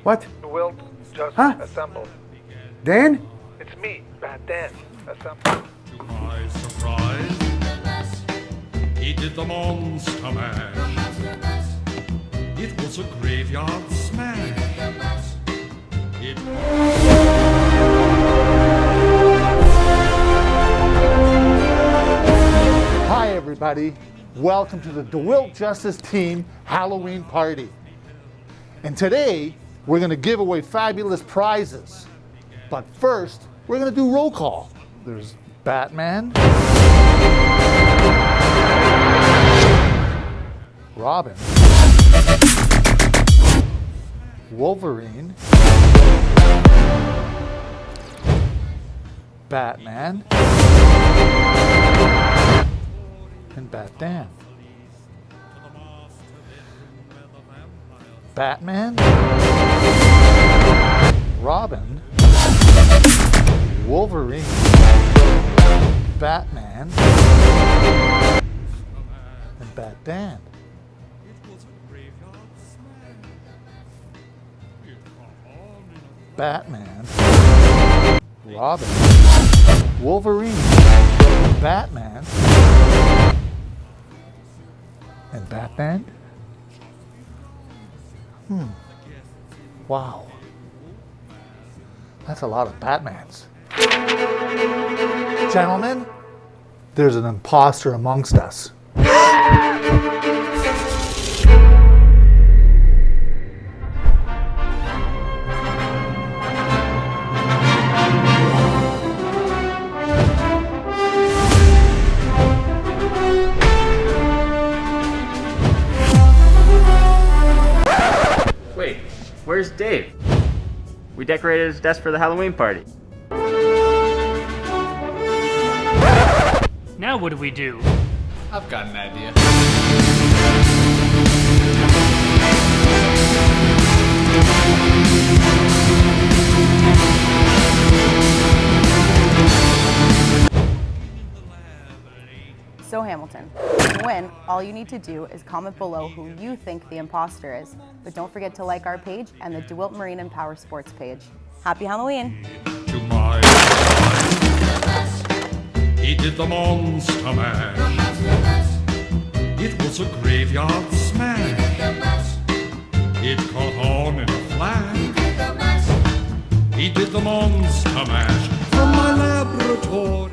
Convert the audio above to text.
What? DeWildt just Huh? assembled. Dan? It's me, Bad Dan. Assembled. To my surprise, he did the monster mash. It was a graveyard smash. It Hi everybody. Welcome to the DeWildt Justice Team Halloween Party. And today, we're going to give away fabulous prizes. But first, we're going to do roll call. There's Batman, Robin, Wolverine, Batman, and Batman. Batman, Robin, Wolverine, Batman, and Batman. Batman, Robin, Wolverine, Batman, and Batman? Wow. That's a lot of Batmans. Gentlemen, there's an imposter amongst us. Wait, where's Dave? We decorated his desk for the Halloween party. Now what do we do? I've got an idea. So Hamilton, to win, all you need to do is comment below who you think the imposter is. But don't forget to like our page and the DeWildt Marine and Power Sports page. Happy Halloween! to my surprise, he did the monster mash. It was a graveyard smash. It caught on in a flash. He did the monster mash from my laboratory.